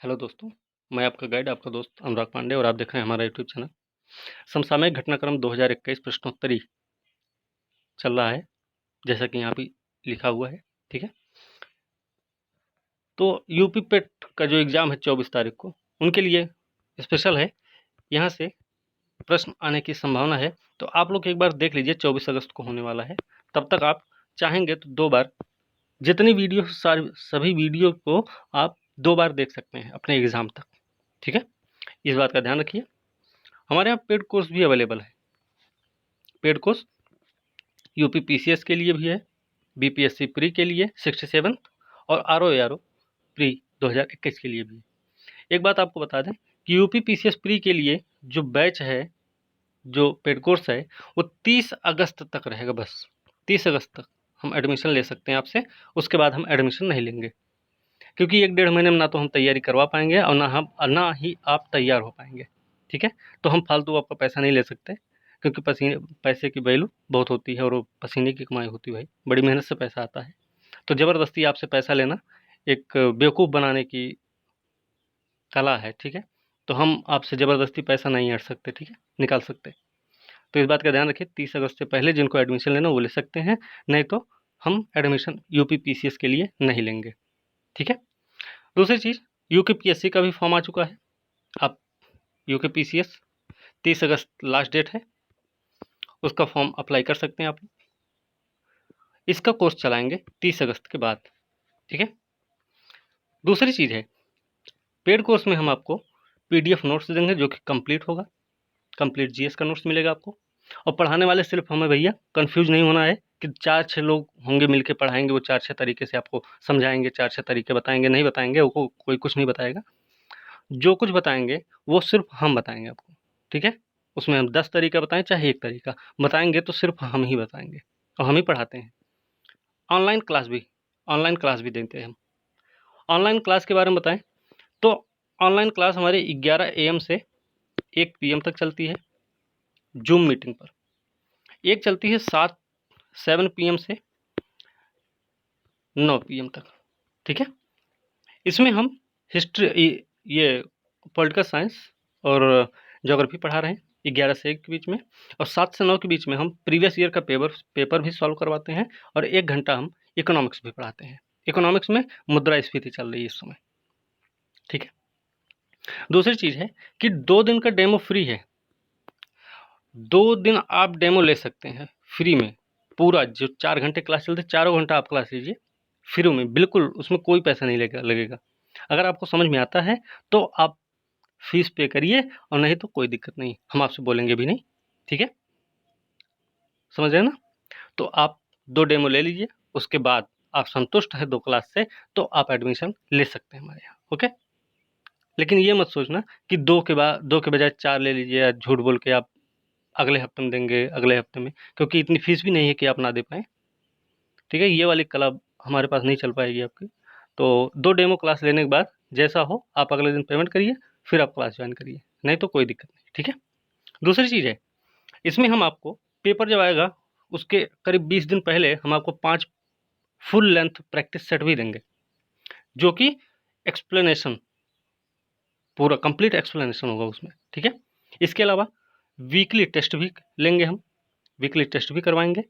Hello दोस्तों, मैं आपका गाइड, आपका दोस्त अनुराग पांडे और आप देख रहे हैं हमारा यूट्यूब चैनल। समसामयिक घटनाक्रम 2021 प्रश्नोत्तरी चल रहा है, जैसा कि यहाँ पे लिखा हुआ है, ठीक है। तो यूपी पेट का जो एग्ज़ाम है 24 तारीख को, उनके लिए स्पेशल है। यहाँ से प्रश्न आने की संभावना है, तो आप लोग एक बार देख लीजिए। 24 अगस्त को होने वाला है। तब तक आप चाहेंगे तो 2 बार जितनी वीडियो सारी सभी वीडियो को आप 2 बार देख सकते हैं अपने एग्ज़ाम तक, ठीक है। इस बात का ध्यान रखिए। हमारे यहाँ पेड कोर्स भी अवेलेबल है। पेड कोर्स यूपी पीसीएस के लिए भी है, बीपीएससी प्री के लिए 67 और आरओ प्री 2021 के लिए भी है। एक बात आपको बता दें कि यूपी पीसीएस प्री के लिए जो बैच है, जो पेड कोर्स है, वो 30 अगस्त तक रहेगा बस। 30 अगस्त तक हम एडमिशन ले सकते हैं आपसे, उसके बाद हम एडमिशन नहीं लेंगे। क्योंकि 1 डेढ़ महीने में ना तो हम तैयारी करवा पाएँगे और ना ही आप तैयार हो पाएँगे, ठीक है? तो हम फालतू आपका पैसा नहीं ले सकते, क्योंकि पैसे की वैल्यू बहुत होती है और वो पसीने की कमाई होती है भाई, बड़ी मेहनत से पैसा आता है। तो ज़बरदस्ती आपसे पैसा लेना एक बेवकूफ़ बनाने की कला है, ठीक है? तो हम आपसे ज़बरदस्ती पैसा नहीं ऐंठ सकते, ठीक है? निकाल सकते। तो इस बात का ध्यान रखिए, 30 अगस्त से पहले जिनको एडमिशन लेना वो ले सकते हैं, नहीं तो हम एडमिशन यूपी पीसीएस के लिए नहीं लेंगे, ठीक है? दूसरी चीज़, यूकेपीएससी का भी फॉर्म आ चुका है। आप यूकेपीसीएस 30 अगस्त लास्ट डेट है, उसका फॉर्म अप्लाई कर सकते हैं आप। इसका कोर्स चलाएंगे 30 अगस्त के बाद, ठीक है। दूसरी चीज़ है, पेड कोर्स में हम आपको पीडीएफ नोट्स देंगे जो कि कंप्लीट होगा। कंप्लीट जीएस का नोट्स मिलेगा आपको। और पढ़ाने वाले सिर्फ हमें भैया, कंफ्यूज नहीं होना है कि 4-6 लोग होंगे मिलके पढ़ाएंगे, वो 4-6 तरीके से आपको समझाएंगे, 4-6 तरीके बताएंगे, नहीं बताएंगे, वो कोई कुछ नहीं बताएगा। जो कुछ बताएंगे वो सिर्फ हम बताएंगे आपको, ठीक है। उसमें हम 10 तरीका बताएं चाहे 1 तरीका बताएंगे, तो सिर्फ हम ही बताएंगे और हम ही पढ़ाते हैं। ऑनलाइन क्लास भी ऑनलाइन क्लास भी देते हैं हम। ऑनलाइन क्लास के बारे में बताएं तो ऑनलाइन क्लास हमारे 11 एम से 1 पीएम तक चलती है जूम मीटिंग पर। एक चलती है 7 पीएम से 9 पीएम तक, ठीक है। इसमें हम हिस्ट्री, ये पॉलिटिकल साइंस और ज्योग्राफी पढ़ा रहे हैं 11 से 1 के बीच में, और 7 से 9 के बीच में हम प्रीवियस ईयर का पेपर भी सॉल्व करवाते हैं, और 1 घंटा हम इकोनॉमिक्स भी पढ़ाते हैं। इकोनॉमिक्स में मुद्रास्फीति चल रही है इस समय, ठीक है। दूसरी चीज़ है कि 2 दिन का डेमो फ्री है। 2 दिन आप डेमो ले सकते हैं फ्री में। पूरा जो 4 घंटे क्लास चलती है, चारों घंटा आप क्लास लीजिए फ्री में, बिल्कुल उसमें कोई पैसा नहीं लगेगा। अगर आपको समझ में आता है तो आप फीस पे करिए, और नहीं तो कोई दिक्कत नहीं, हम आपसे बोलेंगे भी नहीं, ठीक है। समझ रहे हैं ना? तो आप 2 डेमो ले लीजिए, उसके बाद आप संतुष्ट हैं 2 क्लास से, तो आप एडमिशन ले सकते हैं हमारे यहाँ, ओके। लेकिन ये मत सोचना कि 2 के बजाय 4 ले लीजिए, या झूठ बोल के आप अगले हफ्ते में देंगे, अगले हफ्ते में, क्योंकि इतनी फीस भी नहीं है कि आप ना दे पाएँ, ठीक है। ये वाली कला हमारे पास नहीं चल पाएगी आपकी। तो 2 डेमो क्लास लेने के बाद जैसा हो आप अगले दिन पेमेंट करिए, फिर आप क्लास ज्वाइन करिए, नहीं तो कोई दिक्कत नहीं, ठीक है। दूसरी चीज़ है, इसमें हम आपको पेपर जब आएगा उसके करीब 20 दिन पहले हम आपको 5 फुल लेंथ प्रैक्टिस सेट भी देंगे, जो कि एक्सप्लेनेशन, पूरा कंप्लीट एक्सप्लेनेशन होगा उसमें, ठीक है। इसके अलावा वीकली टेस्ट भी लेंगे हम, वीकली टेस्ट भी करवाएँगे।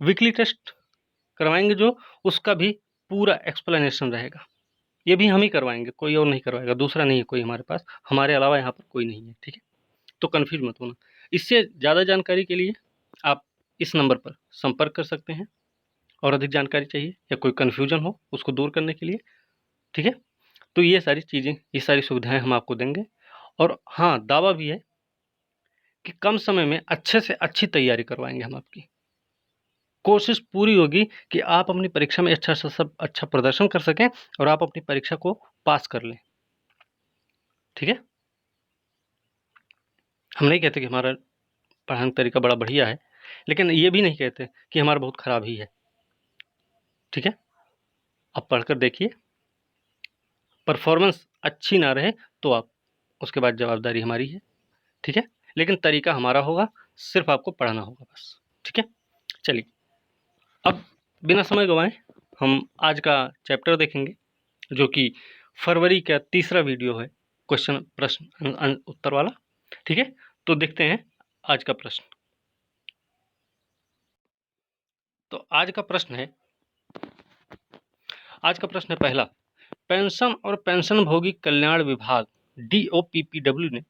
वीकली टेस्ट करवाएँगे जो, उसका भी पूरा एक्सप्लेनेशन रहेगा। ये भी हम ही करवाएँगे, कोई और नहीं करवाएगा, दूसरा नहीं है कोई हमारे पास, हमारे अलावा यहाँ पर कोई नहीं है, ठीक है। तो कन्फ्यूज़ मत होना। इससे ज़्यादा जानकारी के लिए आप इस नंबर पर संपर्क कर सकते हैं, और अधिक जानकारी चाहिए या कोई कन्फ्यूजन हो उसको दूर करने के लिए, ठीक है। तो ये सारी चीज़ें, ये सारी सुविधाएँ हम आपको देंगे। और हाँ, दावा भी है कि कम समय में अच्छे से अच्छी तैयारी करवाएँगे हम आपकी। कोशिश पूरी होगी कि आप अपनी परीक्षा में अच्छा प्रदर्शन कर सकें और आप अपनी परीक्षा को पास कर लें, ठीक है। हम नहीं कहते कि हमारा पढ़ाने का तरीका बड़ा बढ़िया है, लेकिन ये भी नहीं कहते कि हमारा बहुत ख़राब ही है, ठीक है। आप पढ़कर देखिए, परफॉर्मेंस अच्छी ना रहे तो आप, उसके बाद जवाबदारी हमारी है, ठीक है। लेकिन तरीका हमारा होगा, सिर्फ आपको पढ़ना होगा बस, ठीक है। चलिए, अब बिना समय गंवाए हम आज का चैप्टर देखेंगे, जो कि फरवरी का तीसरा वीडियो है क्वेश्चन प्रश्न उत्तर वाला। ठीक है, तो देखते हैं आज का प्रश्न। तो आज का प्रश्न है पहला, पेंशन और पेंशनभोगी कल्याण विभाग DOPPW ने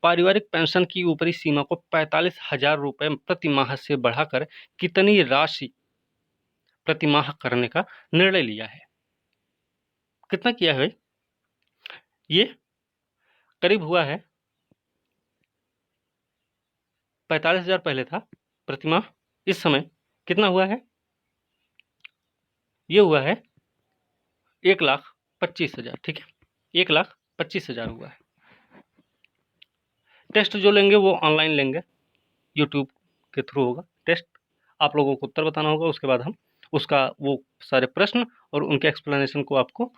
पारिवारिक पेंशन की ऊपरी सीमा को 45,000 रुपये प्रति माह से बढ़ाकर कितनी राशि प्रति माह करने का निर्णय लिया है? कितना किया है भाई? ये करीब हुआ है 45,000 पहले था प्रति माह, इस समय कितना हुआ है? ये हुआ है 1,25,000। ठीक है, 1,25,000 हुआ है। टेस्ट जो लेंगे वो ऑनलाइन लेंगे, यूट्यूब के थ्रू होगा टेस्ट। आप लोगों को उत्तर बताना होगा, उसके बाद हम उसका वो सारे प्रश्न और उनके एक्सप्लेनेशन को आपको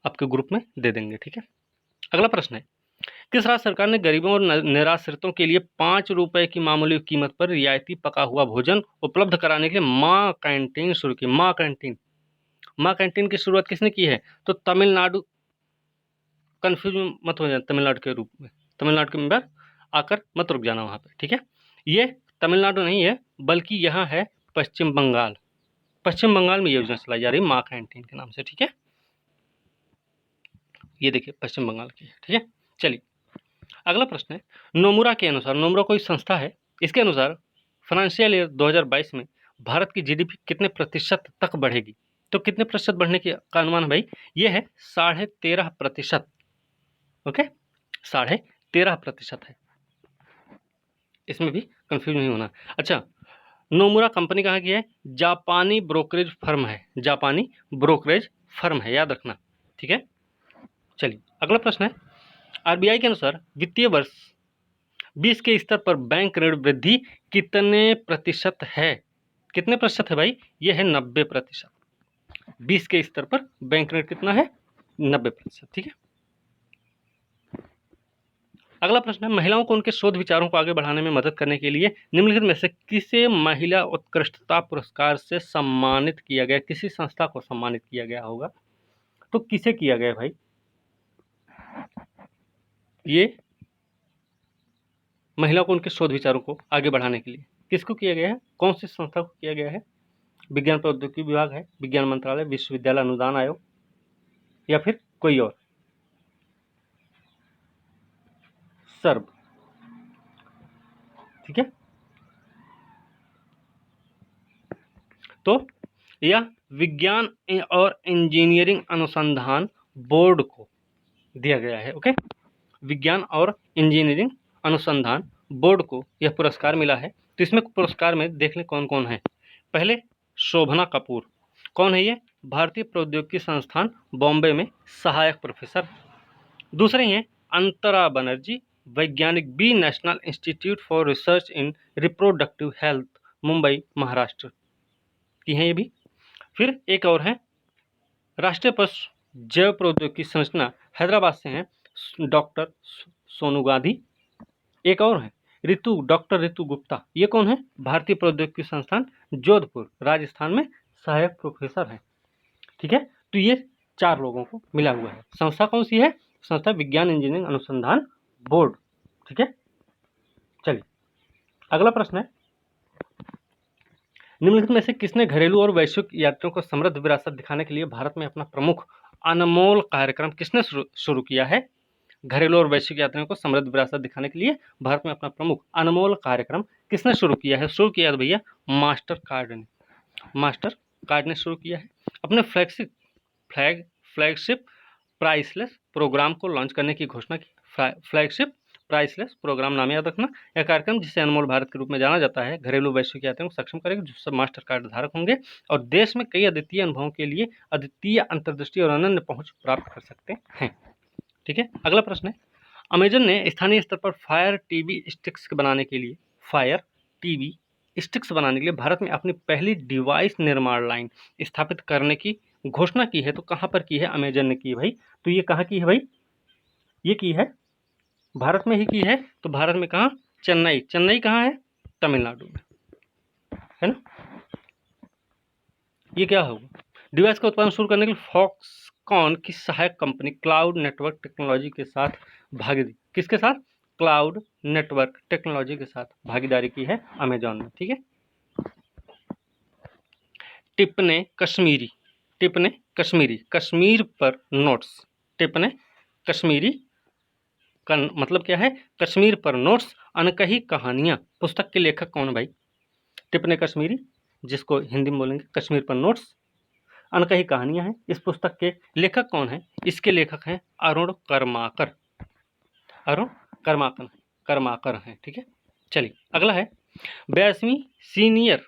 आपके ग्रुप में दे देंगे। ठीक है, अगला प्रश्न है, किस राज्य सरकार ने गरीबों और निराश्रितों के लिए 5 रुपए की मामूली कीमत पर रियायती पका हुआ भोजन उपलब्ध कराने के लिए माँ कैंटीन शुरू की? माँ कैंटीन की शुरुआत किसने की है? तो तमिलनाडु। कंफ्यूज मत हो जाए तमिलनाडु के रूप में, तमिलनाडु के मेंबर आकर मत रुक जाना वहाँ पे। ठीक है, ये तमिलनाडु नहीं है बल्कि यहाँ है पश्चिम बंगाल। पश्चिम बंगाल में ये योजना चलाई जा रही है माँ कैंटीन के नाम से। ठीक है, ये देखिए पश्चिम बंगाल की है। ठीक है, चलिए अगला प्रश्न है, नोमुरा के अनुसार, नोमुरा कोई संस्था है, इसके अनुसार फाइनेंशियल ईयर 2022 में भारत की GDP कितने प्रतिशत तक बढ़ेगी? तो कितने प्रतिशत बढ़ने की का अनुमान है भाई? ये है 13.5%। ओके, 13.5% है, इसमें भी कंफ्यूज नहीं होना। अच्छा, नोमुरा कंपनी कहाँ की है? जापानी ब्रोकरेज फर्म है, जापानी ब्रोकरेज फर्म है, याद रखना। ठीक है, चलिए अगला प्रश्न है, RBI के अनुसार वित्तीय वर्ष 20 के स्तर पर बैंक ऋण वृद्धि कितने प्रतिशत है? कितने प्रतिशत है भाई? ये है 90%। 20 के स्तर पर बैंक ऋण कितना है? 90%। ठीक है, अगला प्रश्न है, महिलाओं को उनके शोध विचारों को आगे बढ़ाने में मदद करने के लिए निम्नलिखित में से किसे महिला उत्कृष्टता पुरस्कार से सम्मानित किया गया? किसी संस्था को सम्मानित किया गया होगा, तो किसे किया गया भाई? ये महिला को उनके शोध विचारों को आगे बढ़ाने के लिए किसको किया गया है? कौन सी संस्था को किया गया है? विज्ञान प्रौद्योगिकी विभाग है, विज्ञान मंत्रालय, विश्वविद्यालय अनुदान आयोग, या फिर कोई और? सर्व। ठीक है, तो यह विज्ञान और इंजीनियरिंग अनुसंधान बोर्ड को दिया गया है। ओके, विज्ञान और इंजीनियरिंग अनुसंधान बोर्ड को यह पुरस्कार मिला है। तो इसमें पुरस्कार में देख लें कौन कौन है। पहले शोभना कपूर, कौन है ये? भारतीय प्रौद्योगिकी संस्थान बॉम्बे में सहायक प्रोफेसर। दूसरे हैं अंतरा बनर्जी, वैज्ञानिक, B National Institute for Research in Reproductive Health, Mumbai Maharashtra की हैं ये भी। फिर एक और है राष्ट्रीय पशु जैव प्रौद्योगिकी संरचना, हैदराबाद से हैं डॉक्टर सोनू गांधी। एक और है डॉक्टर ऋतु गुप्ता, ये कौन है? भारतीय प्रौद्योगिकी संस्थान जोधपुर राजस्थान में सहायक प्रोफेसर हैं। ठीक है, तो ये 4 लोगों को मिला हुआ है। संस्था कौन सी है? संस्था विज्ञान इंजीनियरिंग अनुसंधान बोर्ड। ठीक है, चलिए अगला प्रश्न है, निम्नलिखित में से किसने घरेलू और वैश्विक यात्रियों को समृद्ध विरासत दिखाने के लिए भारत में अपना प्रमुख अनमोल कार्यक्रम किसने शुरू किया है? घरेलू और वैश्विक यात्रियों को समृद्ध विरासत दिखाने के लिए भारत में अपना प्रमुख अनमोल कार्यक्रम किसने शुरू किया है? शुरू किया भैया मास्टर कार्ड ने शुरू किया है। अपने फ्लैगशिप प्राइसलेस प्रोग्राम को लॉन्च करने की घोषणा की। फ्लैगशिप प्राइसलेस प्रोग्राम नाम याद रखना। यह कार्यक्रम जिसे अनमोल भारत के रूप में जाना जाता है, घरेलू वैश्विक यात्रियों को सक्षम करेगा जो सब मास्टर कार्ड धारक होंगे और देश में कई अद्वितीय अनुभवों के लिए अद्वितीय अंतर्दृष्टि और अनन्य पहुंच प्राप्त कर सकते हैं। ठीक है, अगला प्रश्न है, अमेजन ने स्थानीय स्तर पर फायर टीवी स्टिक्स बनाने के लिए भारत में अपनी पहली डिवाइस निर्माण लाइन स्थापित करने की घोषणा की है। तो कहाँ पर की है? अमेजन ने की भाई। तो ये कहाँ की है भाई? ये की है भारत में ही की है। तो भारत में कहाँ? चेन्नई कहाँ है? तमिलनाडु में है ना। ये क्या होगा? डिवाइस का उत्पादन शुरू करने के लिए कौन की सहायक कंपनी क्लाउड नेटवर्क टेक्नोलॉजी के साथ भागीदारी, किसके साथ, क्लाउड नेटवर्क टेक्नोलॉजी के साथ भागीदारी की है, अमेजॉन ने। ठीक है। टिप्पणे कश्मीरी, टिप्पणे कश्मीरी, कश्मीर पर नोट्स, टिप्पणे कश्मीरी का मतलब क्या है, कश्मीर पर नोट्स अनकही कहानियां, पुस्तक के लेखक कौन है भाई, टिप्पणे कश्मीरी, जिसको हिंदी में बोलेंगे कश्मीर पर नोट्स, अनकही कहानियां हैं। इस पुस्तक के लेखक कौन है, इसके लेखक हैं अरुण कर्माकर, अरुण कर्माकर, कर्माकर हैं। ठीक है। चलिए अगला है 82वीं senior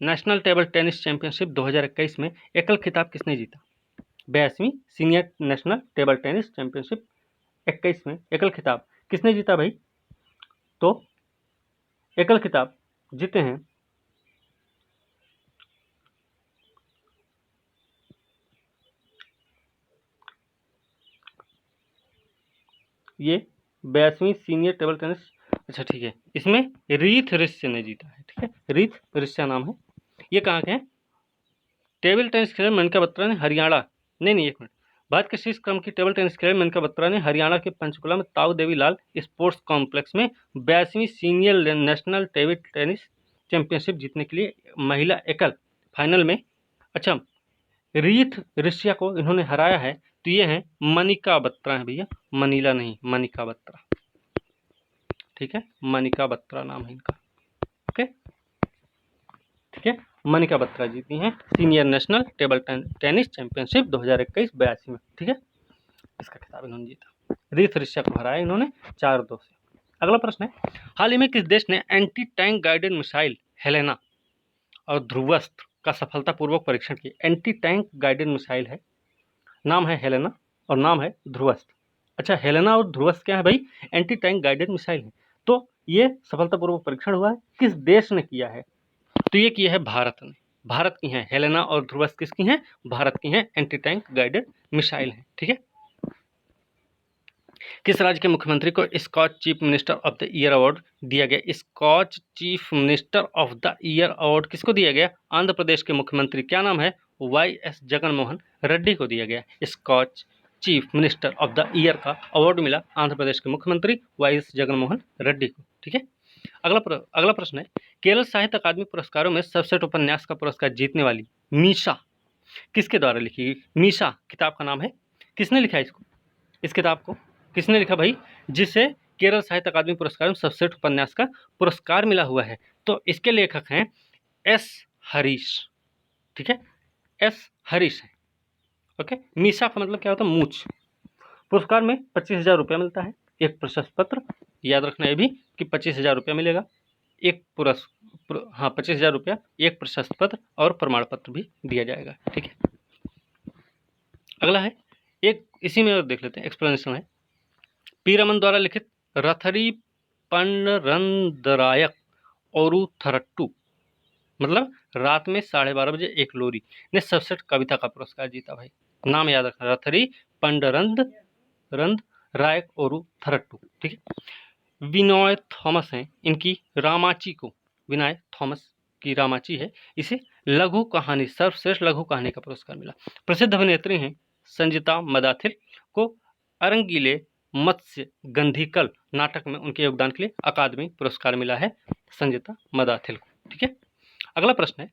national table tennis championship 2021 में एकल खिताब किसने जीता, 82वीं senior national table tennis championship 21 में एकल खिताब किसने जीता भाई, तो एकल खिताब जीते हैं ये 82वीं सीनियर टेबल टेनिस, अच्छा ठीक है, इसमें रीथ ऋष्य ने जीता है। ठीक है, रीथ ऋष्य नाम है। ये कहाँ के हैं, टेबल टेनिस खिलाड़ी मेनका बत्रा ने हरियाणा, नहीं एक मिनट, भारत के शीर्ष क्रम की टेबल टेनिस खिलाड़ी मेनका बत्रा ने हरियाणा के पंचकुला में ताऊ देवी लाल स्पोर्ट्स कॉम्प्लेक्स में 82वीं senior national table tennis championship जीतने के लिए महिला एकल फाइनल में, अच्छा रीथ ऋष्या को इन्होंने हराया है, तो ये है मनिका बत्रा है भैया, मनीला नहीं, मनिका बत्रा। ठीक है, मनिका बत्रा नाम है इनका। ओके ठीक है, मनिका बत्रा जीती हैं senior national table tennis championship 2021 82 में। ठीक है, इसका खिताब इन्होंने जीता, रीथ ऋष्या को हराया इन्होंने 4-2 से। अगला प्रश्न है, हाल ही में किस देश ने anti tank guided missile Helena और ध्रुवस्त्र का सफलतापूर्वक परीक्षण किया, एंटी टैंक गाइडेड मिसाइल है, नाम है हेलेना और नाम है ध्रुवस्त्र। अच्छा हेलेना और ध्रुवस्त्र क्या है भाई, एंटी टैंक गाइडेड मिसाइल है। तो ये सफलतापूर्वक परीक्षण हुआ है, किस देश ने किया है, तो ये किया है भारत ने, भारत की हैं हेलेना और ध्रुवस्त्र, किसकी हैं, भारत की हैं, एंटी टैंक गाइडेड मिसाइल है। ठीक है। किस राज्य के मुख्यमंत्री को Skoch chief minister of the year award दिया गया, Skoch chief minister of the year award किसको दिया गया, आंध्र प्रदेश के मुख्यमंत्री, क्या नाम है, वाई.एस. जगनमोहन रेड्डी को दिया गया Skoch chief minister of the year का अवार्ड मिला आंध्र प्रदेश के मुख्यमंत्री वाई.एस. जगनमोहन रेड्डी को। ठीक है। अगला प्रश्न है, केरल साहित्य अकादमी पुरस्कारों में सर्वश्रेष्ठ उपन्यास का पुरस्कार जीतने वाली मीशा किसके द्वारा लिखी गई, मीशा किताब का नाम है, किसने लिखा है इसको, इस किताब को किसने लिखा भाई, जिसे केरल साहित्य अकादमी पुरस्कार में सर्वश्रेष्ठ उपन्यास का पुरस्कार मिला हुआ है, तो इसके लेखक हैं एस हरीश। ठीक है, एस हरीश है। ओके, मीशा का मतलब क्या होता है, मूछ। पुरस्कार में 25,000 रुपया मिलता है, एक प्रशस्ति पत्र, याद रखना ये भी कि 25,000 रुपया मिलेगा, एक 25,000 रुपया, एक प्रशस्ति पत्र और प्रमाण पत्र भी दिया जाएगा। ठीक है। अगला है एक, इसी में और देख लेते हैं, एक्सप्लेनेशन है, पी रमन द्वारा लिखित रथरी पंडरंदरायक औरु थरट्टू, मतलब रात में 12:30 बजे एक लोरी ने सर्वश्रेष्ठ कविता का पुरस्कार जीता भाई, नाम याद रखना, रथरी पंडरंद रायक औरु थरट्टू। ठीक है। विनय थॉमस हैं, इनकी रामाची को, विनय थॉमस की रामाची है, इसे लघु कहानी, सर्वश्रेष्ठ लघु कहानी का पुरस्कार मिला। प्रसिद्ध अभिनेत्री हैं संजीता मदाथिल को अरंगीले मत्स्य गंधीकल नाटक में उनके योगदान के लिए अकादमी पुरस्कार मिला है संजीता मदाथिल को। ठीक है। अगला प्रश्न है,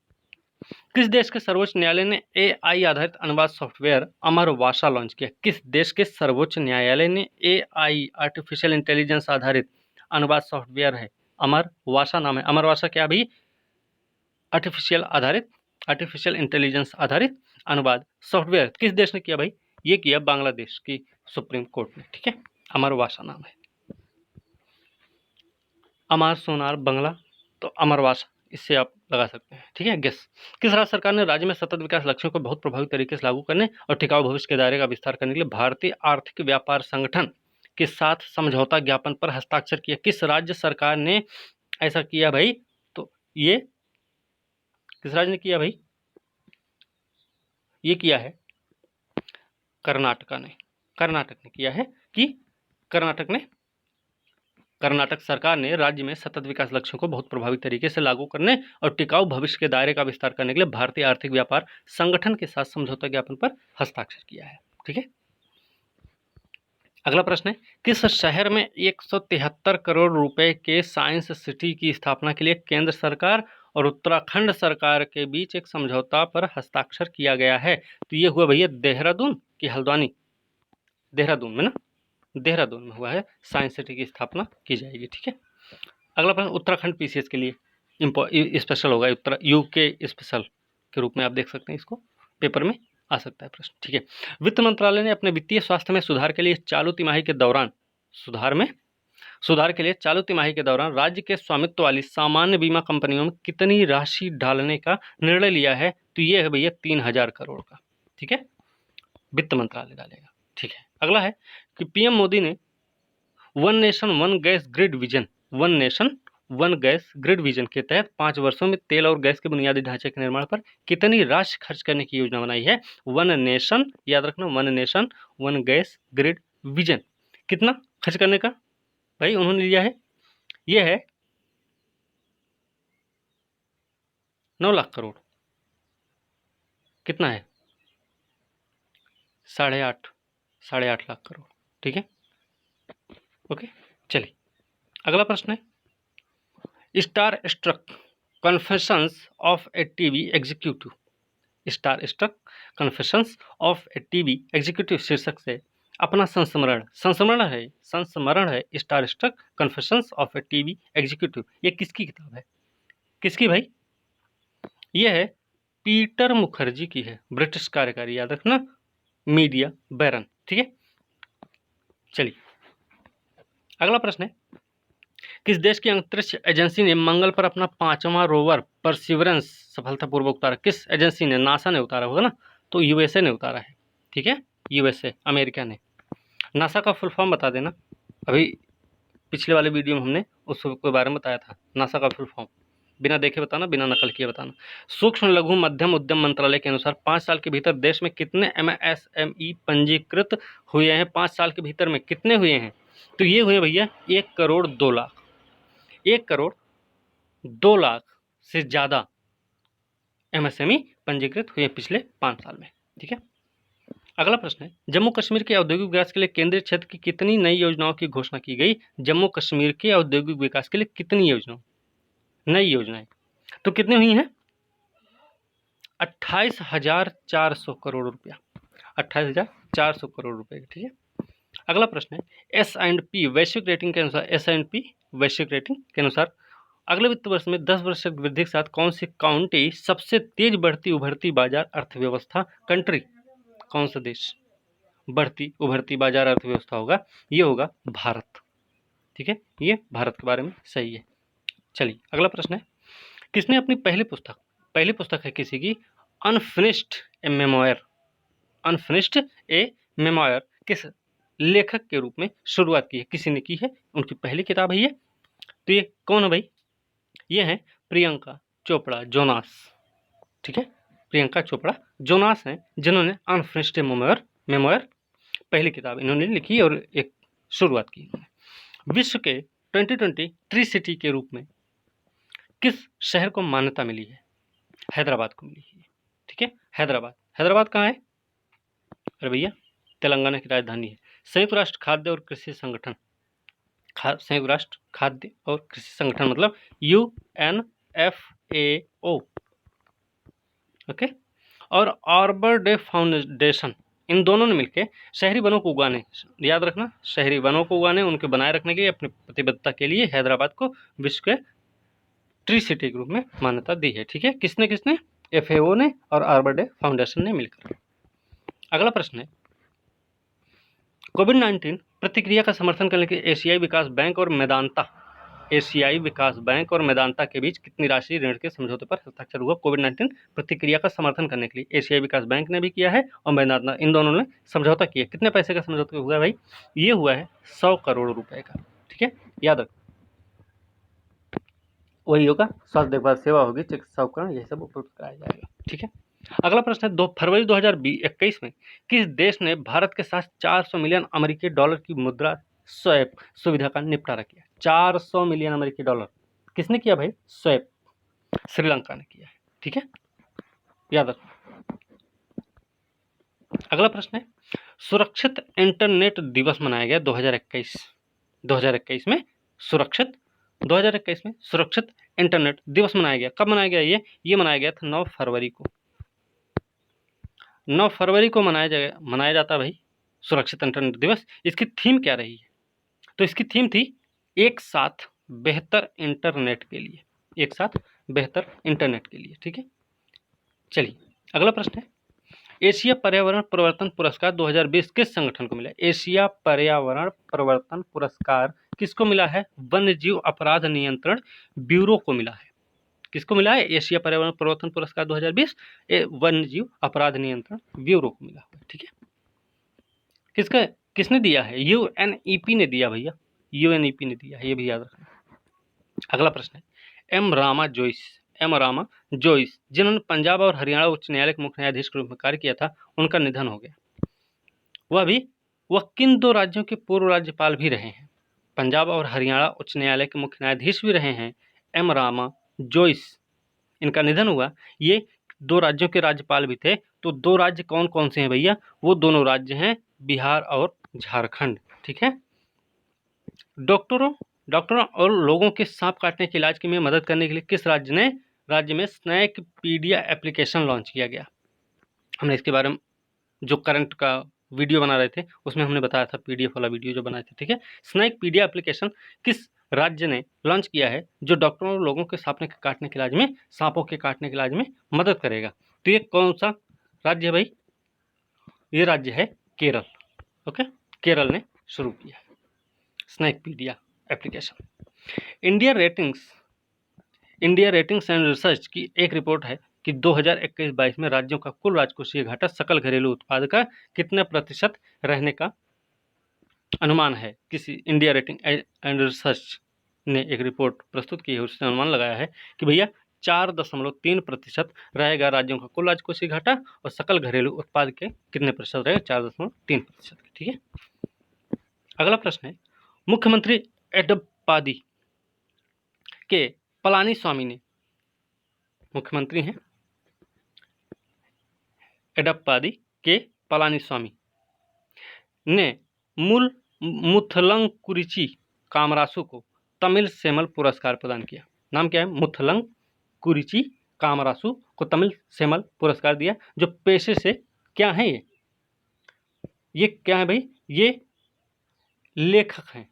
किस देश के सर्वोच्च न्यायालय ने AI आधारित अनुवाद सॉफ्टवेयर अमर भाषा लॉन्च किया, किस देश के सर्वोच्च न्यायालय ने AI आर्टिफिशियल इंटेलिजेंस आधारित अनुवाद सॉफ्टवेयर है अमर भाषा, नाम है अमर भाषा, क्या भी आर्टिफिशियल इंटेलिजेंस आधारित अनुवाद सॉफ्टवेयर किस देश ने किया भाई, ये किया बांग्लादेश की सुप्रीम कोर्ट ने। ठीक है, अमर भाषा नाम है, अमर सोनार बंगला, तो अमर भाषा, इससे आप लगा सकते हैं। ठीक है। गेस, किस राज्य सरकार ने राज्य में सतत विकास लक्ष्यों को बहुत प्रभावी तरीके से लागू करने और टिकाऊ भविष्य के दायरे का विस्तार करने के लिए भारतीय आर्थिक व्यापार संगठन के साथ समझौता ज्ञापन पर हस्ताक्षर किया, किस राज्य सरकार ने ऐसा किया भाई, तो ये किस राज्य ने किया भाई, ये किया है कर्नाटक ने किया है कि कर्नाटक सरकार ने राज्य में सतत विकास लक्ष्यों को बहुत प्रभावी तरीके से लागू करने और टिकाऊ भविष्य के दायरे का विस्तार करने के लिए भारतीय आर्थिक व्यापार संगठन के साथ समझौता ज्ञापन पर हस्ताक्षर किया है। ठीक है। अगला प्रश्न है, किस शहर में 173 करोड़ रुपए के साइंस सिटी की स्थापना के लिए केंद्र सरकार और उत्तराखंड सरकार के बीच एक समझौता पर हस्ताक्षर किया गया है? तो ये हुआ भैया देहरादून की हल्द्वानी? देहरादून में ना, देहरादून में हुआ है, साइंस सिटी की स्थापना की जाएगी। ठीक है। अगला प्रश्न उत्तराखंड पीसीएस के लिए स्पेशल होगा, उत्तर यूके स्पेशल के रूप में आप देख सकते हैं, इसको पेपर में आ सकता है प्रश्न। ठीक है। वित्त मंत्रालय ने अपने वित्तीय स्वास्थ्य में सुधार के लिए चालू तिमाही के दौरान सुधार के लिए चालू तिमाही के दौरान राज्य के स्वामित्व वाली सामान्य बीमा कंपनियों में कितनी राशि डालने का निर्णय लिया है? तो ये है भैया 3000 करोड़ का। ठीक है, वित्त मंत्रालय डालेगा। ठीक है। अगला है कि पीएम मोदी ने one nation one gas grid vision, one nation one gas grid vision के तहत 5 वर्षों में तेल और गैस के बुनियादी ढांचे के निर्माण पर कितनी राशि खर्च करने की योजना बनाई है? वन नेशन, याद रखना, one nation one gas grid vision, कितना खर्च करने का भाई उन्होंने लिया है? यह है 9 लाख करोड़। कितना है? 8.5 लाख करोड़। ठीक है, ओके। चलिए अगला प्रश्न है, star struck confessions of a TV executive, star struck confessions of a TV executive शीर्षक से अपना संस्मरण है star struck confessions of a TV executive, ये किसकी किताब है? किसकी भाई? ये है पीटर मुखर्जी की है, ब्रिटिश कार्यकारी, याद रखना, मीडिया बैरन। ठीक है। चलिए अगला प्रश्न है, किस देश की अंतरिक्ष एजेंसी ने मंगल पर अपना 5वां रोवर परसिवरेंस सफलतापूर्वक उतारा? किस एजेंसी ने? नासा ने उतारा होगा ना, तो यूएसए ने उतारा है। ठीक है, यूएसए, अमेरिका ने। नासा का फुल फॉर्म बता देना, अभी पिछले वाले वीडियो में हमने उसके बारे में बताया था, नासा का फुल फॉर्म बिना देखे बताना, बिना नकल किए बताना। सूक्ष्म लघु मध्यम उद्यम मंत्रालय के अनुसार 5 साल के भीतर देश में कितने एमएसएमई पंजीकृत हुए हैं? 5 साल के भीतर में कितने हुए हैं? तो ये हुए भैया 1 करोड़ 2 लाख, 1 करोड़ 2 लाख से ज़्यादा एमएसएमई पंजीकृत हुए पिछले 5 साल में। ठीक है। अगला प्रश्न है, जम्मू कश्मीर के औद्योगिक विकास के लिए केंद्रीय क्षेत्र की कितनी नई योजनाओं की घोषणा की गई? जम्मू कश्मीर के औद्योगिक विकास के लिए कितनी योजनाओं, नई योजनाएं, तो कितनी हुई हैं? 28,400 करोड़ रुपया, 28,400 करोड़ रुपए। ठीक है। अगला प्रश्न है, S&P वैश्विक रेटिंग के अनुसार, S&P वैश्विक रेटिंग के अनुसार अगले वित्त वर्ष में 10 वर्ष की वृद्धि के साथ कौन सी काउंटी सबसे तेज बढ़ती उभरती बाजार अर्थव्यवस्था कंट्री, कौन सा देश बढ़ती उभरती बाजार अर्थव्यवस्था होगा? ये होगा भारत। ठीक है, ये भारत के बारे में सही है। चलिए अगला प्रश्न है, किसने अपनी पहली पुस्तक है किसी की, अनफिनिश्ड ए मेमोयर, अनफिनिश्ड ए मेमोयर किस लेखक के रूप में शुरुआत की है? किसी ने की है, उनकी पहली किताब है ये। तो ये कौन है भाई? ये है प्रियंका चोपड़ा जोनास। ठीक है, प्रियंका चोपड़ा जोनास हैं जिन्होंने अनफिनिश्ड मेमोयर पहली किताब इन्होंने लिखी और एक शुरुआत की। विश्व के 2020 ट्री सिटी के रूप में किस शहर को मान्यता मिली है? हैदराबाद को मिली है। ठीक है, हैदराबाद कहाँ है? अरे भैया तेलंगाना की राजधानी है। संयुक्त राष्ट्र खाद्य और कृषि संगठन, संयुक्त राष्ट्र खाद्य और कृषि संगठन मतलब UNFAO, ओके, और आर्बर डे फाउंडेशन, इन दोनों ने मिलकर शहरी वनों को उगाने, याद रखना, शहरी वनों को उगाने, उनके बनाए रखने के लिए, अपनी प्रतिबद्धता के लिए हैदराबाद को विश्व के ट्री सिटी के रूप में मान्यता दी है। ठीक है, किसने किसने? FAO ने और आर्बर डे फाउंडेशन ने मिलकर। अगला प्रश्न है, कोविड-19 प्रतिक्रिया का समर्थन करने के एशियाई विकास बैंक और मेदांता के बीच कितनी राशि ऋण के समझौते पर हस्ताक्षर हुआ? कोविड-19 प्रतिक्रिया का समर्थन करने के लिए एशियाई विकास बैंक ने भी किया है और मेदांता, इन दोनों ने समझौता किया। कितने पैसे का समझौता हुआ भाई? ये हुआ है 100 करोड़ रुपए का। ठीक है, याद रखो, वही होगा, स्वास्थ्य देखभाल सेवा होगी, चिकित्सा उपकरण, यही सब उपलब्ध कराया जाएगा। ठीक है। अगला प्रश्न है, 2 फरवरी 2021 में किस देश ने भारत के साथ 400 मिलियन अमेरिकी डॉलर की मुद्रा स्वैप सुविधा का निपटारा किया? 400 मिलियन अमेरिकी डॉलर किसने किया भाई? स्वैप, श्रीलंका ने किया है। ठीक है, याद रखो। अगला प्रश्न है, सुरक्षित इंटरनेट दिवस मनाया गया 2021 में सुरक्षित 2021 में सुरक्षित इंटरनेट दिवस मनाया गया। कब मनाया गया? ये मनाया गया था 9 फरवरी को। 9 फरवरी को मनाया जाता भाई सुरक्षित इंटरनेट दिवस। इसकी थीम क्या रही है? तो इसकी थीम थी एक साथ बेहतर इंटरनेट के लिए, एक साथ बेहतर इंटरनेट के लिए। ठीक है, चलिए अगला प्रश्न है, एशिया पर्यावरण परिवर्तन पुरस्कार 2020 किस संगठन को मिला? एशिया पर्यावरण परिवर्तन पुरस्कार किसको मिला है? वन्यजीव अपराध नियंत्रण ब्यूरो को मिला है। किसको मिला है? एशिया पर्यावरण परिवर्तन पुरस्कार 2020 वन्यजीव अपराध नियंत्रण ब्यूरो को मिला है। ठीक है, किसने दिया है? यूएनईपी ने दिया भैया, यूएनईपी ने दिया है, ये भी याद रखना। अगला प्रश्न है, एम रामा जोइस जिन्होंने पंजाब और हरियाणा उच्च न्यायालय के मुख्य न्यायाधीश के रूप में कार्य किया था, उनका निधन हो गया। वह किन 2 राज्यों के पूर्व राज्यपाल भी रहे हैं? पंजाब और हरियाणा उच्च न्यायालय के मुख्य न्यायाधीश भी रहे हैं एम रामा जोइस, इनका निधन हुआ। ये 2 राज्यों के राज्यपाल भी थे। तो 2 राज्य कौन कौन से हैं भैया? वो दोनों राज्य हैं बिहार और झारखंड। ठीक है, डॉक्टरों और लोगों के सांप काटने के इलाज में मदद करने के लिए किस राज्य में स्नैकपीडिया एप्लीकेशन लॉन्च किया गया? हमने इसके बारे में जो करंट का वीडियो बना रहे थे उसमें हमने बताया था, पीडीएफ वाला वीडियो जो बनाए थे। ठीक है, स्नैकपीडिया एप्लीकेशन किस राज्य ने लॉन्च किया है जो डॉक्टरों और लोगों के सांपों के काटने के इलाज में मदद करेगा? तो ये कौन सा राज्य है भाई? ये राज्य है केरल। ओके, केरल ने शुरू किया है Snackpedia application. India Ratings and Research की एक रिपोर्ट है कि 2021-22 में राज्यों का कुल राजकोषीय घाटा सकल घरेलू उत्पाद का कितने प्रतिशत रहने का अनुमान है? किसी इंडिया रेटिंग एंड रिसर्च ने एक रिपोर्ट प्रस्तुत की है, उसने अनुमान लगाया है कि भैया 4.3% रहेगा राज्यों का कुल राजकोषीय घाटा, और सकल घरेलू उत्पाद के कितने प्रतिशत रहेगा? 4.3%। ठीक है, अगला प्रश्न है, मुख्यमंत्री एडप्पादी के पलानीस्वामी ने, मुख्यमंत्री हैं एडप्पादी के पलानीस्वामी ने मुथलंकुरिची कामरासु को तमिल सेमल पुरस्कार प्रदान किया। नाम क्या है? मुथलंकुरिची कामरासु को तमिल सेमल पुरस्कार दिया। जो पेशे से क्या है ये क्या है भाई? ये लेखक हैं।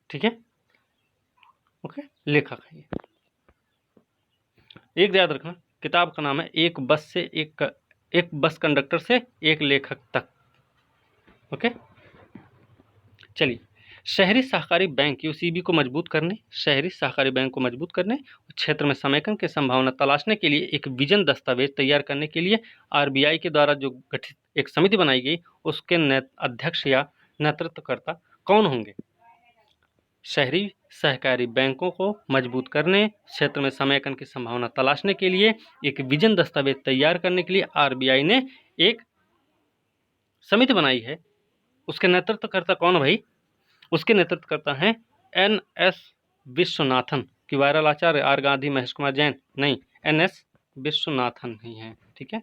ठीक है, ओके, लेखक हैं ये। एक याद रखना, किताब का नाम है एक बस कंडक्टर से एक लेखक तक। ओके, चलिए, शहरी सहकारी बैंक यूसीबी को मजबूत करने, क्षेत्र में समेकन की संभावना तलाशने के लिए एक विजन दस्तावेज तैयार करने के लिए आरबीआई के द्वारा जो गठित एक समिति बनाई गई, उसके अध्यक्ष या नेतृत्वकर्ता कौन होंगे? शहरी सहकारी बैंकों को मजबूत करने, क्षेत्र में समेकन की संभावना तलाशने के लिए एक विजन दस्तावेज तैयार करने के लिए आरबीआई ने एक समिति बनाई है। उसके नेतृत्वकर्ता कौन भाई? उसके नेतृत्वकर्ता हैं एन.एस. विश्वनाथन की वायरल आचार्य, आर गांधी, महेश कुमार जैन नहीं, एन.एस. विश्वनाथन ही है। ठीक है,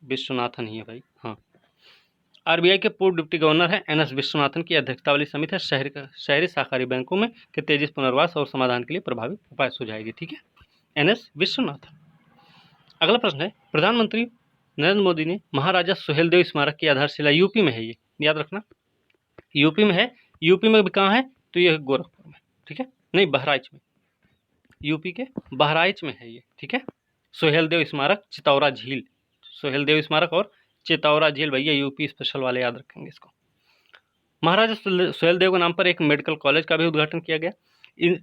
विश्वनाथन ही है भाई। हाँ, आरबीआई के पूर्व डिप्टी गवर्नर हैं एन.एस. विश्वनाथन की अध्यक्षता वाली समिति है शहरी सहकारी बैंकों में के तेजी पुनर्वास और समाधान के लिए प्रभावी उपाय सुझाएगी। ठीक है, एन.एस. विश्वनाथन। अगला प्रश्न है, प्रधानमंत्री नरेंद्र मोदी ने महाराजा सुहेलदेव स्मारक की आधारशिला यूपी में है, ये याद रखना, यूपी में है। यूपी में भी कहाँ है? तो ये गोरखपुर में। ठीक है, नहीं, बहराइच में, यूपी के बहराइच में है ये। ठीक है, सुहेलदेव स्मारक, चितौरा झील, सुहेलदेव स्मारक और चितौरा झील भैया यूपी स्पेशल वाले याद रखेंगे इसको। महाराजा सुहेलदेव के नाम पर एक मेडिकल कॉलेज का भी उद्घाटन किया गया। इन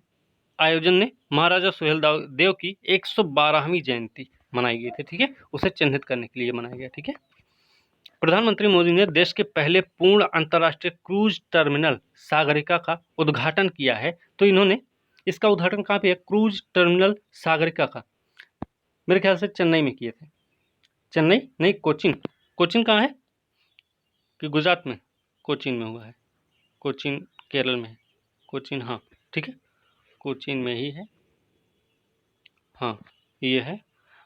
आयोजन ने महाराजा सुहेलदेव की 112वीं जयंती मनाई गई थी। ठीक है, उसे चिन्हित करने के लिए मनाया गया। ठीक है, प्रधानमंत्री मोदी ने देश के पहले पूर्ण अंतर्राष्ट्रीय क्रूज टर्मिनल सागरिका का उद्घाटन किया है। तो इन्होंने इसका उद्घाटन कहाँ पे है? क्रूज टर्मिनल सागरिका का मेरे ख्याल से चेन्नई में किए थे। चेन्नई नहीं, कोचीन कहाँ है? कि गुजरात में? कोचीन में हुआ है, कोचीन केरल में है, कोचीन, हाँ ठीक है, कोचीन में ही है। हाँ, ये है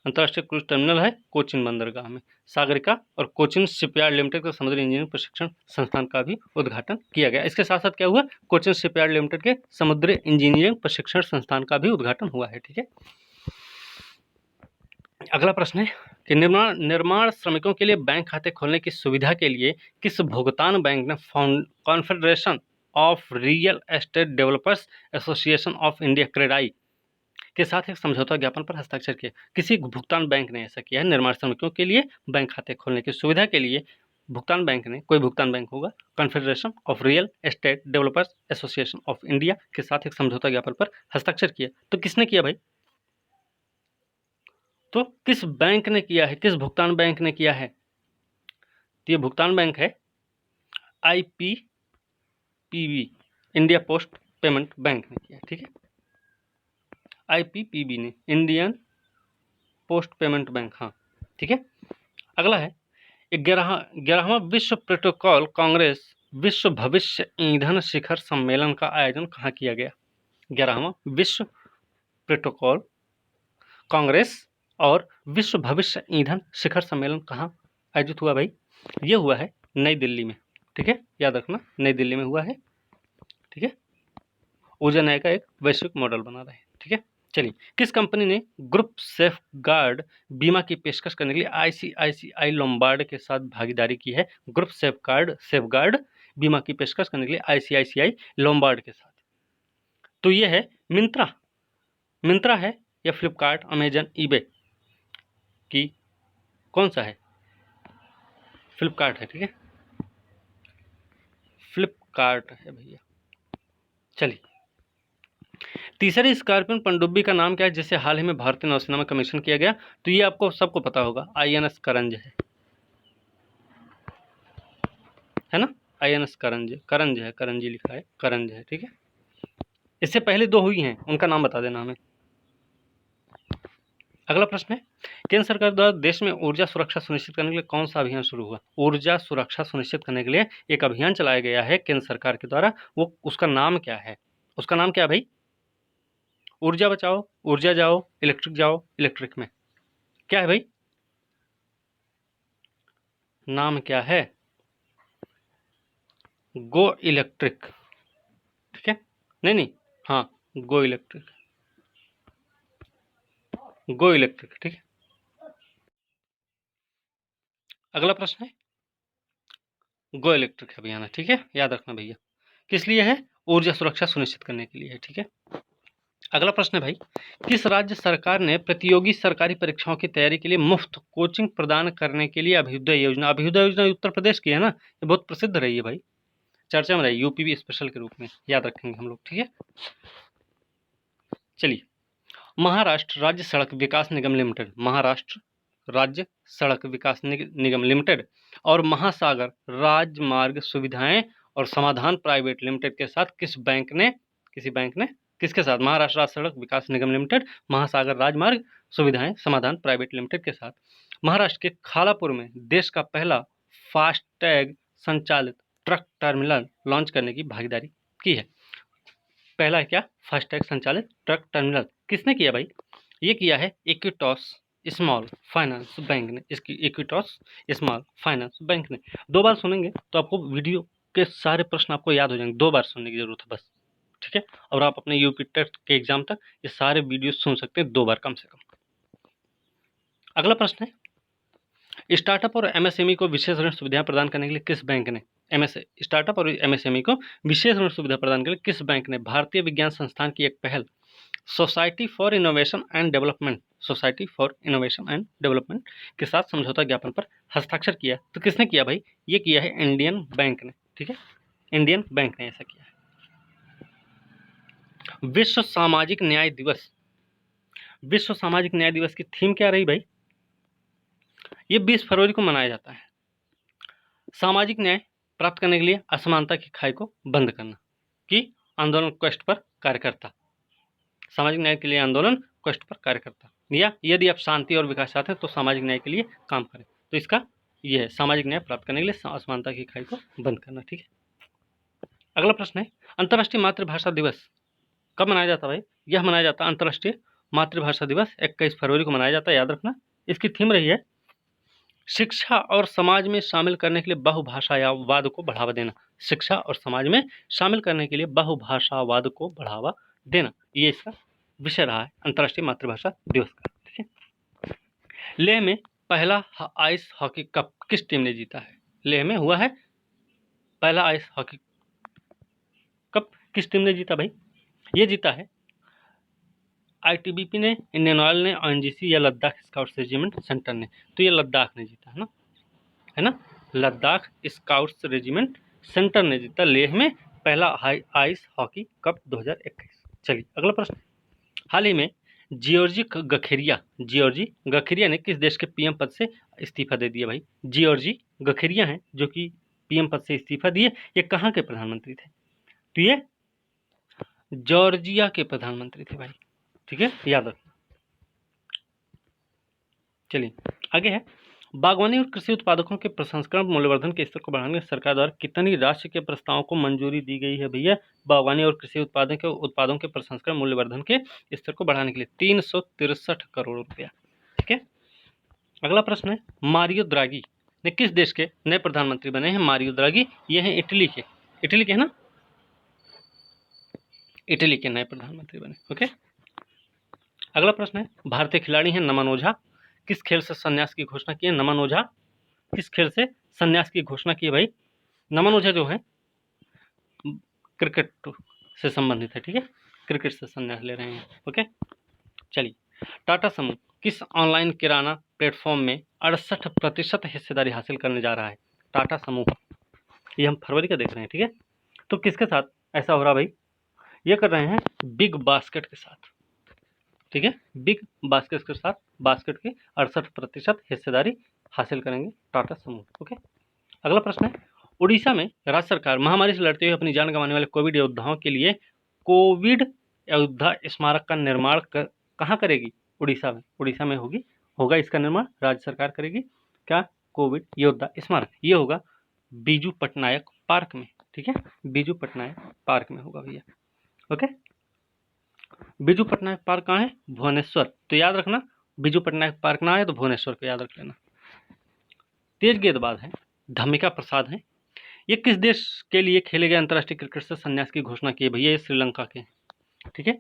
अंतर्राष्ट्रीय क्रूज टर्मिनल है कोचिन बंदरगाह में। सागरिका और कोचिन शिपयार्ड लिमिटेड के समुद्री इंजीनियरिंग प्रशिक्षण संस्थान का भी उद्घाटन किया गया। इसके साथ साथ क्या हुआ, कोचिन शिपयार्ड लिमिटेड के समुद्री इंजीनियरिंग प्रशिक्षण संस्थान का भी उद्घाटन हुआ है। ठीक है, अगला प्रश्न है कि निर्माण श्रमिकों के लिए बैंक खाते खोलने की सुविधा के लिए किस भुगतान बैंक ने confederation of real estate developers association of India CREDAI के साथ एक समझौता ज्ञापन पर हस्ताक्षर किए? किसी भुगतान बैंक ने ऐसा किया है। निर्माण श्रमिकों के लिए बैंक खाते खोलने की सुविधा के लिए भुगतान बैंक ने, कोई भुगतान बैंक होगा, confederation of real estate developers association of India के साथ एक समझौता ज्ञापन पर हस्ताक्षर किया। तो किसने किया भाई? तो किस बैंक ने किया है, किस भुगतान बैंक ने किया है? तो ये भुगतान बैंक है IPPB, India post payment bank ने किया। ठीक है, IPPB ने, इंडियन पोस्ट पेमेंट बैंक। हाँ, ठीक है। अगला है 11वां विश्व प्रोटोकॉल कांग्रेस विश्व भविष्य ईंधन शिखर सम्मेलन का आयोजन कहाँ किया गया? 11वां विश्व प्रोटोकॉल कांग्रेस और विश्व भविष्य ईंधन शिखर सम्मेलन कहाँ आयोजित हुआ भाई? ये हुआ है नई दिल्ली में। ठीक है, याद रखना, नई दिल्ली में हुआ है। ठीक है, ऊर्जा न्याय का एक वैश्विक मॉडल बना रहे हैं। ठीक है, चलिए, किस कंपनी ने ग्रुप सेफगार्ड बीमा की पेशकश करने के लिए ICICI लोम्बार्ड के साथ भागीदारी की है? ग्रुप सेफगार्ड बीमा की पेशकश करने के लिए ICICI लोम्बार्ड के साथ। तो ये है मिंत्रा है या फ्लिपकार्ट, अमेजन, ईबे की कौन सा है? फ्लिपकार्ट है। ठीक है, फ्लिपकार्ट है भैया। चलिए, तीसरी स्कॉर्पियन पनडुब्बी का नाम क्या है जिसे हाल ही में भारतीय नौसेना में कमीशन किया गया? तो ये आपको सबको पता होगा, INS करंज है ना। INS करंज है, करंजी लिखा है, करंज है। ठीक है, इससे पहले 2 हुई हैं, उनका नाम बता देना हमें। अगला प्रश्न है, केंद्र सरकार द्वारा देश में ऊर्जा सुरक्षा सुनिश्चित करने के लिए कौन सा अभियान शुरू हुआ? ऊर्जा सुरक्षा सुनिश्चित करने के लिए एक अभियान चलाया गया है केंद्र सरकार के द्वारा, वो उसका नाम क्या है? उसका नाम क्या है भाई? ऊर्जा बचाओ, ऊर्जा जाओ, इलेक्ट्रिक जाओ, इलेक्ट्रिक में क्या है भाई? नाम क्या है? Go electric. ठीक है, नहीं, हाँ, गो इलेक्ट्रिक। ठीक है। अगला प्रश्न है, गो इलेक्ट्रिक अभियान है। ठीक है, याद रखना भैया, किस लिए है? ऊर्जा सुरक्षा सुनिश्चित करने के लिए है। ठीक है, अगला प्रश्न है भाई, किस राज्य सरकार ने प्रतियोगी सरकारी परीक्षाओं की तैयारी के लिए मुफ्त कोचिंग प्रदान करने के लिए अभ्युदय योजना उत्तर प्रदेश की है ना, ये बहुत प्रसिद्ध रही है भाई, चर्चा में रही, UPB स्पेशल के रूप में, याद रखेंगे हम लोग। ठीक है, चलिए, महाराष्ट्र राज्य सड़क विकास निगम लिमिटेड, महाराष्ट्र राज्य सड़क विकास निगम लिमिटेड और महासागर राजमार्ग सुविधाएं और समाधान प्राइवेट लिमिटेड के साथ किसी बैंक ने किसके साथ? महाराष्ट्र राज्य सड़क विकास निगम लिमिटेड, महासागर राजमार्ग सुविधाएं समाधान प्राइवेट लिमिटेड के साथ महाराष्ट्र के खालापुर में देश का पहला फास्टैग संचालित ट्रक टर्मिनल लॉन्च करने की भागीदारी की है। पहला है क्या? फास्टैग संचालित ट्रक टर्मिनल। किसने किया भाई? ये किया है इक्विटॉस स्मॉल फाइनेंस बैंक ने। इसकी इक्विटॉस स्मॉल फाइनेंस बैंक ने। 2 बार सुनेंगे तो आपको वीडियो के सारे प्रश्न आपको याद हो जाएंगे, 2 बार सुनने की जरूरत है बस। ठीक है, और आप अपने यूपी टेट के एग्जाम तक ये सारे वीडियो सुन सकते हैं 2 बार कम से कम। अगला प्रश्न है, स्टार्टअप और MSME को विशेष ऋण सुविधाएं प्रदान करने के लिए किस बैंक ने स्टार्टअप और MSME को विशेष ऋण सुविधा प्रदान करने के लिए किस बैंक ने भारतीय विज्ञान संस्थान की एक पहल society for innovation and development के साथ समझौता ज्ञापन पर हस्ताक्षर किया? तो किसने किया भाई? ये किया है इंडियन बैंक ने। ठीक है, इंडियन बैंक ने ऐसा किया है। विश्व सामाजिक न्याय दिवस की थीम क्या रही भाई? ये 20 फरवरी को मनाया जाता है। सामाजिक न्याय प्राप्त करने के लिए असमानता की खाई को बंद करना की आंदोलन क्वेस्ट पर कार्यकर्ता, सामाजिक न्याय के लिए आंदोलन क्वेस्ट पर कार्यकर्ता, या यदि आप शांति और विकास चाहते हैं तो सामाजिक न्याय के लिए काम करें। तो इसका यह है, सामाजिक न्याय प्राप्त करने के लिए असमानता की खाई को बंद करना। ठीक है, अगला प्रश्न है, अंतर्राष्ट्रीय मातृभाषा दिवस कब मनाया जाता है भाई? यह मनाया जाता है अंतर्राष्ट्रीय मातृभाषा दिवस 21 फरवरी को मनाया जाता है, याद रखना। इसकी थीम रही है शिक्षा और समाज में शामिल करने के लिए बहुभाषावाद को बढ़ावा देना। शिक्षा और समाज में शामिल करने के लिए बहुभाषावाद को बढ़ावा देना, ये इसका विषय रहा है अंतर्राष्ट्रीय मातृभाषा दिवस का। ठीक है। लेह में पहला आइस हॉकी कप किस टीम ने जीता है? लेह में हुआ है पहला आइस हॉकी कप, किस टीम ने जीता भाई? ये जीता है आईटीबीपी ने, इंडियन ऑयल ने, ओएनजीसी या लद्दाख स्काउट्स रेजिमेंट सेंटर ने। तो ये लद्दाख ने जीता है ना, लद्दाख स्काउट्स रेजिमेंट सेंटर ने जीता लेह में पहला आइस हॉकी कप 2021। चलिए अगला प्रश्न। हाल ही में जियोर्जी गखेरिया ने किस देश के पीएम पद से इस्तीफा दे दिया भाई? जियोर्जी गखेरिया हैं जो कि पीएम पद से इस्तीफा दिए। ये कहाँ के प्रधानमंत्री थे? तो ये जॉर्जिया के प्रधानमंत्री थे भाई। ठीक है, याद रखना। चलिए आगे है, बागवानी और कृषि उत्पादकों के प्रसंस्करण मूल्यवर्धन के स्तर को बढ़ाने सरकार द्वारा कितनी राशि के प्रस्तावों को मंजूरी दी गई है भैया? बागवानी और कृषि उत्पादों के प्रसंस्करण मूल्यवर्धन के स्तर को बढ़ाने के लिए 363 करोड़ रुपया। ठीक है। अगला प्रश्न है, मारियो द्रागी ने किस देश के नए प्रधानमंत्री बने हैं? मारियो द्रागी ये हैं इटली के है ना, इटली के नए प्रधानमंत्री बने। ओके। अगला प्रश्न है, भारतीय खिलाड़ी हैं नमन ओझा, किस खेल से संन्यास की घोषणा की है? नमन ओझा किस खेल से संन्यास की घोषणा की है भाई? नमन ओझा जो है क्रिकेट से संबंधित है। ठीक है, क्रिकेट से संन्यास ले रहे हैं। ओके। चलिए, टाटा समूह किस ऑनलाइन किराना प्लेटफॉर्म में 68% हिस्सेदारी हासिल करने जा रहा है? टाटा समूह, ये हम फरवरी का देख रहे हैं। ठीक है, तो किसके साथ ऐसा हो रहा भाई? ये कर रहे हैं बिग बास्केट के साथ। ठीक है, बिग बास्केट के साथ बास्केट की 68% हिस्सेदारी हासिल करेंगे टाटा समूह। ओके। अगला प्रश्न है, उड़ीसा में राज्य सरकार महामारी से लड़ते हुए अपनी जान गंवाने वाले कोविड योद्धाओं के लिए कोविड योद्धा स्मारक का निर्माण कहाँ करेगी? उड़ीसा में होगा इसका निर्माण राज्य सरकार करेगी। क्या? कोविड योद्धा स्मारक। ये होगा बीजू पटनायक पार्क में। ठीक है, बीजू पटनायक पार्क में होगा भैया। ओके। बीजू पटनायक पार्क कहाँ है? भुवनेश्वर। तो याद रखना, बीजू पटनायक पार्क ना है तो भुवनेश्वर को याद रख लेना। तेज गेंदबाज है धमिका प्रसाद हैं, ये किस देश के लिए खेले गए अंतर्राष्ट्रीय क्रिकेट से संन्यास की घोषणा की है भैया? ये श्रीलंका के। ठीक है,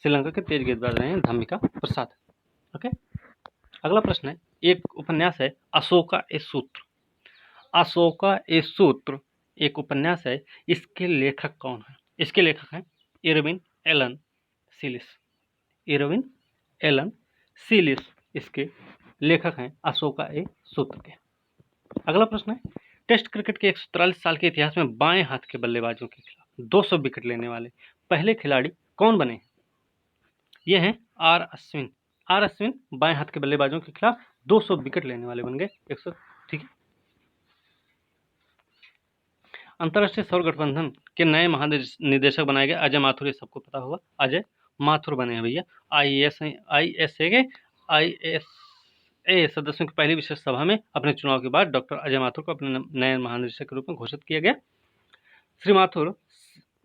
श्रीलंका के तेज गेंदबाज रहे हैं धमिका प्रसाद। ओके। अगला प्रश्न है, एक उपन्यास है अशोका ए सूत्र। अशोका ए सूत्र एक उपन्यास है, इसके लेखक कौन है? इसके लेखक हैं इरविन एलन सीलिस। इरविन एलन सीलिस इसके लेखक हैं अशोका ए सूत्र के। अगला प्रश्न है, टेस्ट क्रिकेट के 143 साल के इतिहास में बाएं हाथ के बल्लेबाजों के खिलाफ 200 विकेट लेने वाले पहले खिलाड़ी कौन बने? ये हैं आर अश्विन। आर अश्विन बाएं हाथ के बल्लेबाजों के खिलाफ 200 विकेट लेने वाले बन गए। 100। ठीक है। अंतर्राष्ट्रीय सौर गठबंधन के नए महानिदेशक बनाए गए अजय माथुर, ये सबको पता होगा। अजय माथुर बने हैं भैया। आईएसए सदस्यों की पहली विशेष सभा में अपने चुनाव के बाद डॉक्टर अजय माथुर को अपने नए महानिदेशक के रूप में घोषित किया गया। श्री माथुर,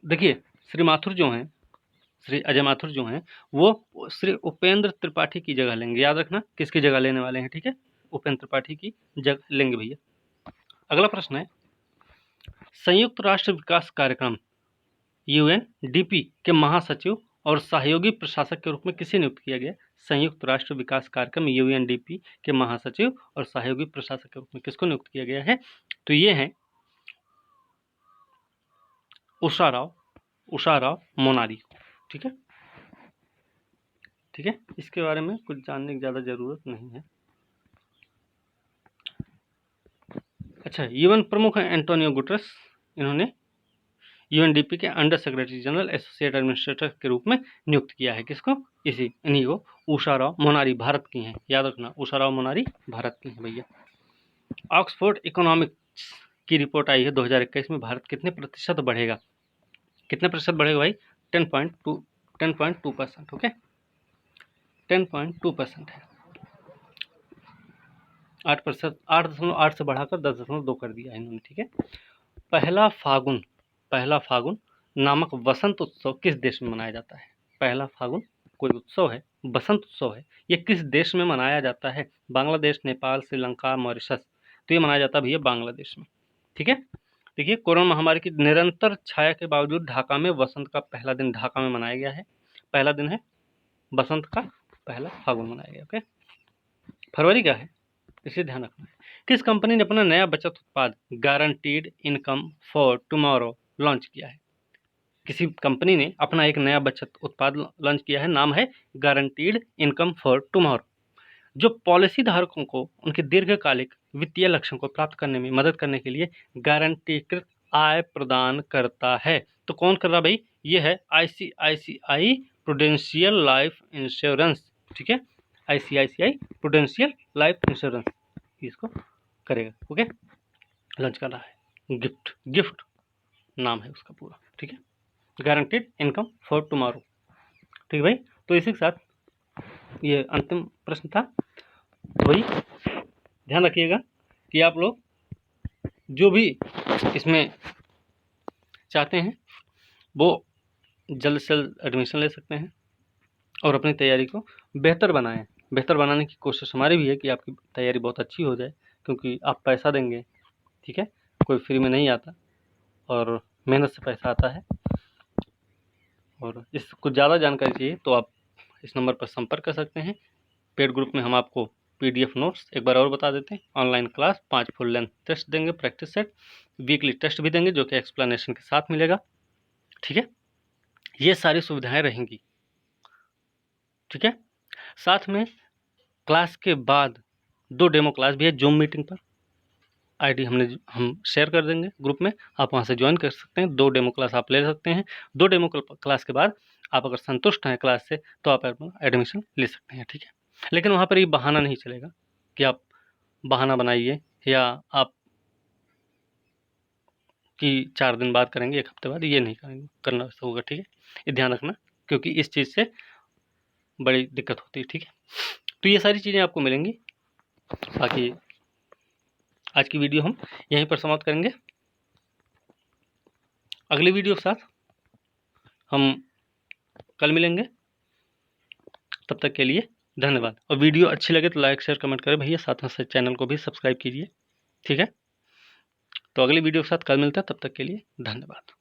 देखिए श्री अजय माथुर जो हैं वो श्री उपेंद्र त्रिपाठी की जगह लेंगे। याद रखना किसकी जगह लेने वाले हैं? ठीक है, उपेंद्र त्रिपाठी की जगह लेंगे भैया। अगला प्रश्न है, संयुक्त राष्ट्र विकास कार्यक्रम यूएनडीपी के महासचिव और सहयोगी प्रशासक के रूप में किसे नियुक्त किया गया? संयुक्त राष्ट्र विकास कार्यक्रम यूएनडीपी के महासचिव और सहयोगी प्रशासक के रूप में किसको नियुक्त किया गया है? तो ये हैं उषा राव मोनारी। ठीक है, ठीक है, इसके बारे में कुछ जानने की ज़्यादा ज़रूरत नहीं है। अच्छा, यूएन प्रमुख हैं एंटोनियो गुटेरेस, इन्होंने यूएनडीपी के under secretary general associate administrator के रूप में नियुक्त किया है। किसको? इन्हीं को। उषा राव मोनारी भारत की हैं, याद रखना उषा राव मोनारी भारत की हैं भैया। ऑक्सफोर्ड इकोनॉमिक्स की रिपोर्ट आई है 2021 में भारत कितने प्रतिशत बढ़ेगा? कितने प्रतिशत बढ़ेगा भाई? 10.2%। ओके, 10.2% है। 8%, 8.8 से बढ़ाकर 10.2 कर दिया है इन्होंने। ठीक है। पहला फागुन नामक वसंत उत्सव किस देश में मनाया जाता है? पहला फागुन कोई उत्सव है बसंत उत्सव है ये किस देश में मनाया जाता है? बांग्लादेश, नेपाल, श्रीलंका, मॉरिशस। तो ये मनाया जाता है भैया बांग्लादेश में। ठीक है, देखिए कोरोना महामारी की निरंतर छाया के बावजूद ढाका में वसंत का पहला दिन ढाका में मनाया गया है। पहला दिन है बसंत का पहला फागुन मनाया गया। ओके, फरवरी क्या है इसे ध्यान रखना है। किस कंपनी ने अपना नया बचत उत्पाद guaranteed income for tomorrow launch किया है? किसी कंपनी ने अपना एक नया बचत उत्पाद लॉन्च किया है, नाम है गारंटीड इनकम फॉर टुमारो, जो पॉलिसी धारकों को उनके दीर्घकालिक वित्तीय लक्ष्यों को प्राप्त करने में मदद करने के लिए गारंटीकृत आय प्रदान करता है। तो कौन कर रहा भाई? ये है ICICI प्रूडेंशियल लाइफ इंश्योरेंस। ठीक है, ICICI प्रूडेंशियल लाइफ इंश्योरेंस इसको करेगा। ओके, लॉन्च कर रहा है। गिफ्ट नाम है उसका पूरा। ठीक है, गारंटीड इनकम फॉर टुमारो। ठीक है भाई, तो इसी के साथ ये अंतिम प्रश्न था। तो भाई ध्यान रखिएगा कि आप लोग जो भी इसमें चाहते हैं वो जल्द से जल्द एडमिशन ले सकते हैं और अपनी तैयारी को बेहतर बनाएं। बेहतर बनाने की कोशिश हमारी भी है कि आपकी तैयारी बहुत अच्छी हो जाए, क्योंकि आप पैसा देंगे। ठीक है, कोई फ्री में नहीं आता और मेहनत से पैसा आता है। और इस कुछ ज़्यादा जानकारी चाहिए तो आप इस नंबर पर संपर्क कर सकते हैं। पेड ग्रुप में हम आपको PDF नोट्स एक बार और बता देते हैं, online class, 5 full length test देंगे, प्रैक्टिस सेट, वीकली टेस्ट भी देंगे जो कि एक्सप्लेनेशन के साथ मिलेगा। ठीक है, ये सारी सुविधाएं रहेंगी। ठीक है, साथ में क्लास के बाद 2 डेमो क्लास भी है जूम मीटिंग पर। ID हम शेयर कर देंगे ग्रुप में, आप वहाँ से ज्वाइन कर सकते हैं। 2 डेमो क्लास आप ले सकते हैं। 2 डेमो क्लास के बाद आप अगर संतुष्ट हैं क्लास से तो आप एडमिशन ले सकते हैं। ठीक है, लेकिन वहाँ पर ये बहाना नहीं चलेगा कि आप बहाना बनाइए या आप कि 4 दिन बाद करेंगे, 1 हफ्ते बाद, ये नहीं करेंगे, करना होगा। ठीक है, ये ध्यान रखना, क्योंकि इस चीज़ से बड़ी दिक्कत होती है। ठीक है, तो ये सारी चीज़ें आपको मिलेंगी। बाकी आज की वीडियो हम यहीं पर समाप्त करेंगे। अगली वीडियो के साथ हम कल मिलेंगे। तब तक के लिए धन्यवाद। और वीडियो अच्छी लगे तो लाइक शेयर कमेंट करें भैया, साथ में चैनल को भी सब्सक्राइब कीजिए। ठीक है, तो अगली वीडियो के साथ कल मिलता है, तब तक के लिए धन्यवाद।